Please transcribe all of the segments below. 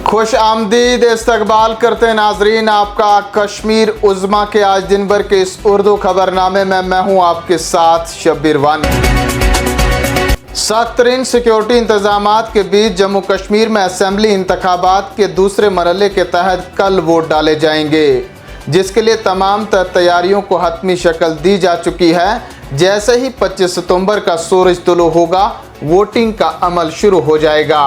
खुश आमदीद इस्तकबाल करते हैं नाजरीन आपका कश्मीर उज़्मा के आज दिन भर के इस उर्दू खबरनामे में मैं हूं आपके साथ शब्बीर वानी। सख्त तरीन सिक्योरिटी इंतजामात के बीच जम्मू कश्मीर में असेंबली इंतखाबात के दूसरे मरहले के तहत कल वोट डाले जाएंगे, जिसके लिए तमाम तैयारियों को हतमी शक्ल दी जा चुकी है। जैसे ही 25 सितंबर का सूरज तुलू होगा, वोटिंग का अमल शुरू हो जाएगा।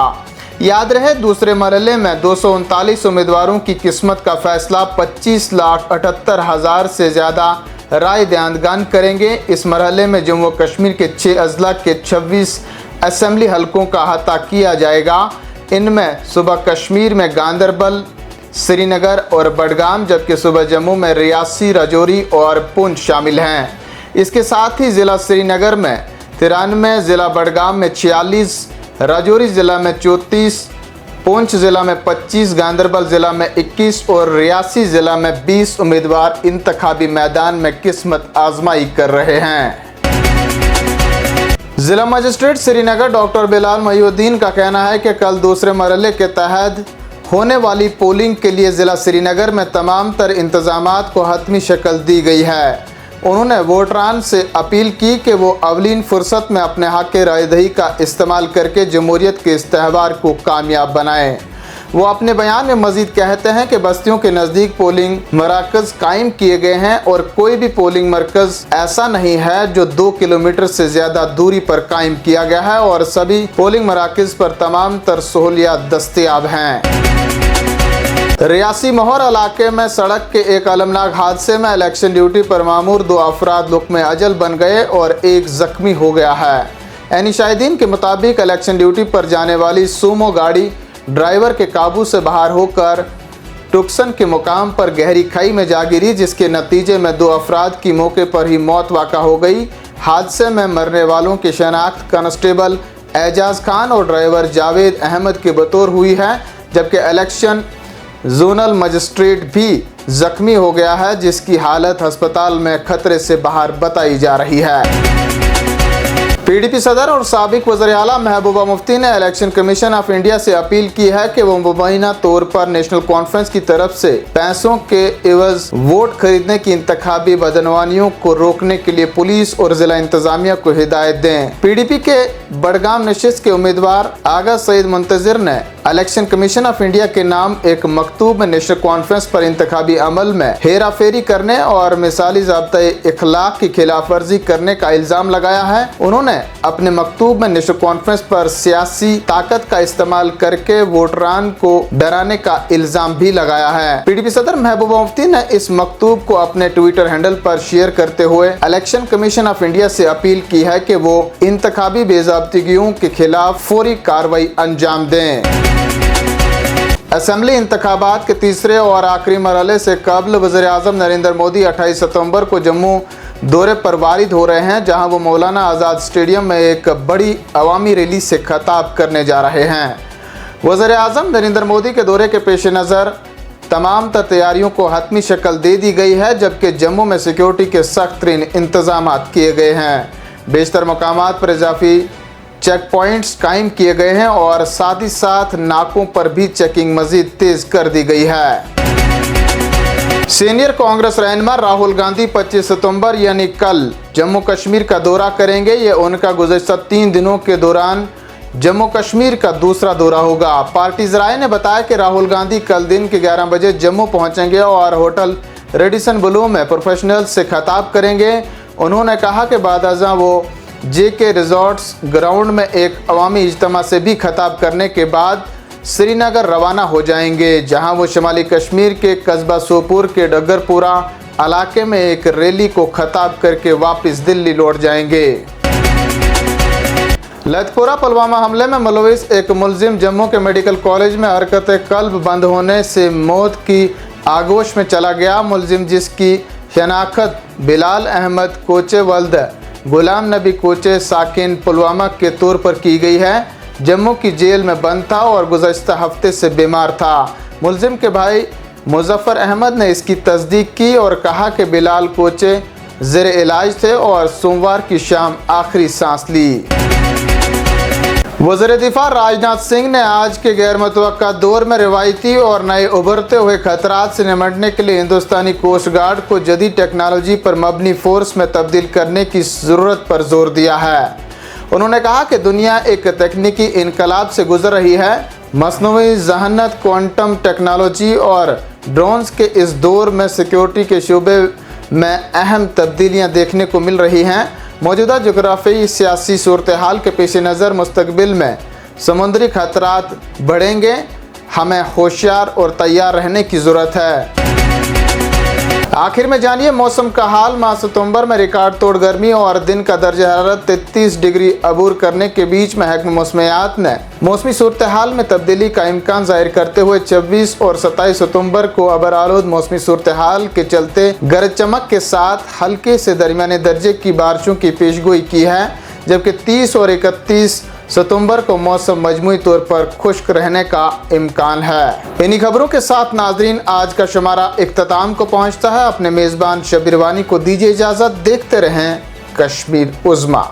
याद रहे, दूसरे मरहले में 239 उम्मीदवारों की किस्मत का फैसला 25,78,000 से ज़्यादा राय दहिंदगान करेंगे। इस मरहले में जम्मू कश्मीर के 6 अजला के 26 असेंबली हलकों का अहाता किया जाएगा। इनमें सुबह कश्मीर में गांदरबल, श्रीनगर और बडगाम, जबकि सुबह जम्मू में रियासी, राजौरी और पुंछ शामिल हैं। इसके साथ ही ज़िला श्रीनगर में 93, ज़िला बडगाम में 46, राजौरी ज़िला में 34, पुंछ ज़िला में 25, गांदरबल ज़िला में 21 और रियासी ज़िला में 20 उम्मीदवार इंतखाबी मैदान में किस्मत आजमाई कर रहे हैं। ज़िला मजिस्ट्रेट श्रीनगर डॉक्टर बिलाल मोहिउद्दीन का कहना है कि कल दूसरे मरहले के तहत होने वाली पोलिंग के लिए ज़िला श्रीनगर में तमाम तर इंतजामात को हतमी शक्ल दी गई है। उन्होंने वोटरान से अपील की कि वो अवलीन फुर्सत में अपने हक के रायदही का इस्तेमाल करके जमहूरियत के इस त्यौहार को कामयाब बनाएं। वो अपने बयान में मजीद कहते हैं कि बस्तियों के नज़दीक पोलिंग मराकज़ कायम किए गए हैं और कोई भी पोलिंग मरकज़ ऐसा नहीं है जो 2 किलोमीटर से ज़्यादा दूरी पर कायम किया गया है और सभी पोलिंग मराकज़ पर तमाम तर सहूलियात दस्तयाब हैं। रियासी मोहर इलाके में सड़क के एक अलमनाक हादसे में इलेक्शन ड्यूटी पर मामूर 2 अफराद लुक़्मे अजल बन गए और एक ज़ख्मी हो गया है। ऐनी शाहिदीन के मुताबिक इलेक्शन ड्यूटी पर जाने वाली सूमो गाड़ी ड्राइवर के काबू से बाहर होकर टुक्सन के मुकाम पर गहरी खाई में जा गिरी, जिसके नतीजे में 2 अफराद की मौके पर ही मौत वाक़ा हो गई। हादसे में मरने वालों की शनाख्त कांस्टेबल एजाज खान और ड्राइवर जावेद अहमद के बतौर हुई है, जबकि इलेक्शन जोनल मजिस्ट्रेट भी जख्मी हो गया है, जिसकी हालत अस्पताल में खतरे से बाहर बताई जा रही है। पीडीपी सदर और साबिक वज़ीर आला महबूबा मुफ्ती ने इलेक्शन कमीशन ऑफ इंडिया से अपील की है कि वो मुबैना तौर पर नेशनल कॉन्फ्रेंस की तरफ से पैसों के एवज वोट खरीदने की इंतखाबी बदनवानियों को रोकने के लिए पुलिस और जिला इंतजामिया को हिदायत दें। पीडीपी के बडगाम नशिस्त के उम्मीदवार आगा सईद मुंतजिर ने इलेक्शन कमीशन ऑफ इंडिया के नाम एक मकतूब में नेशनल कॉन्फ्रेंस पर इंतखाबी अमल में हेरा फेरी करने और मिसाली ज़ाब्ता इखलाक की खिलाफ वर्जी करने का इल्ज़ाम लगाया है। उन्होंने अपने मकतूब में नेशनल कॉन्फ्रेंस पर सियासी ताकत का इस्तेमाल करके वोटरान को डराने का इल्ज़ाम भी लगाया है। पीडीपी सदर महबूबा मुफ्ती ने इस मकतूब को अपने ट्विटर हैंडल पर शेयर करते हुए इलेक्शन कमीशन ऑफ इंडिया से अपील की है कि वो इंतखाबी बेज़ाब्तिगियों के खिलाफ फौरी कार्रवाई अंजाम दें। असेंबली इंतखाबात के तीसरे और आखिरी मरहले से कबल वज़ीर आज़म नरेंद्र मोदी 28 सितंबर को जम्मू दौरे पर वारिद हो रहे हैं, जहां वो मौलाना आज़ाद स्टेडियम में एक बड़ी अवामी रैली से खिताब करने जा रहे हैं। वज़ीर आज़म नरेंद्र मोदी के दौरे के पेश नज़र तमाम तैयारियों को हतमी शक्ल दे दी गई है, जबकि जम्मू में सिक्योरिटी के सख्त तरीन इंतजाम किए गए हैं। बेशतर मकामात पर इजाफी चेक पॉइंट्स कायम किए गए हैं और साथ ही साथ नाकों पर भी चेकिंग मजीद तेज कर दी गई है। सीनियर कांग्रेस रहनुमा राहुल गांधी 25 सितंबर यानी कल जम्मू कश्मीर का दौरा करेंगे। ये उनका गुज़श्ता 3 दिनों के दौरान जम्मू कश्मीर का दूसरा दौरा होगा। पार्टी ज़राए ने बताया कि राहुल गांधी कल दिन के 11 बजे जम्मू पहुंचेंगे और होटल रेडिसन ब्लू में प्रोफेशनल्स से खिताब करेंगे। उन्होंने कहा कि बाद अज़ां वो JK रिजॉर्ट्स ग्राउंड में एक अवामी इज्तिमा से भी खिताब करने के बाद श्रीनगर रवाना हो जाएंगे, जहां वो शुमाली कश्मीर के कस्बा सोपुर के डगरपुरा इलाके में एक रैली को खिताब करके वापस दिल्ली लौट जाएंगे। लतपुरा पुलवामा हमले में मुलविस एक मुलजिम जम्मू के मेडिकल कॉलेज में हरकत कल्ब बंद होने से मौत की आगोश में चला गया। मुलजिम, जिसकी शनाख्त बिलाल अहमद कोचे वल्द गुलाम नबी कोचे साकिन पुलवामा के तौर पर की गई है, जम्मू की जेल में बंद था और गुज़श्ता हफ्ते से बीमार था। मुलजिम के भाई मुजफ्फर अहमद ने इसकी तस्दीक की और कहा कि बिलाल कोचे ज़ेर इलाज थे और सोमवार की शाम आखिरी सांस ली। वज़ीर दिफा राजनाथ सिंह ने आज के गैर मुतवक्का दौर में रिवायती और नए उभरते हुए खतरात से निपटने के लिए हिंदुस्तानी कोस्ट गार्ड को जदीद टेक्नोलॉजी पर मबनी फोर्स में तब्दील करने की ज़रूरत पर जोर दिया है। उन्होंने कहा कि दुनिया एक तकनीकी इनकलाब से गुजर रही है। मसनूई ज़हनत, क्वांटम टेक्नोलॉजी और ड्रोन्स के इस दौर में सिक्योरिटी के शूबे में अहम तब्दीलियाँ देखने को मिल रही हैं। मौजूदा जोग्राफी सियासी सूरत हाल के पेश नज़र मुस्तकबिल में समुद्री खतरात बढ़ेंगे। हमें होशियार और तैयार रहने की ज़रूरत है। आखिर में जानिए मौसम का हाल। माह सितंबर में रिकॉर्ड तोड़ गर्मी और दिन का दर्जा हरारत 33 डिग्री अबूर करने के बीच महकमा मौसमियात ने मौसमी सूरत हाल में तब्दीली का इम्कान जाहिर करते हुए 26 और 27 सितंबर को अबरालूद मौसमी सूरत हाल के चलते गरज चमक के साथ हल्के से दरमियाने दर्जे की बारिशों की पेशगोई की है, जबकि 30 और 31 सितंबर को मौसम मजमूई तौर पर खुश्क रहने का इम्कान है। इन्हीं खबरों के साथ नाजरीन आज का शुमारा इख्तिताम को पहुंचता है। अपने मेज़बान शबीर वानी को दीजिए इजाज़त। देखते रहें कश्मीर उज़्मा।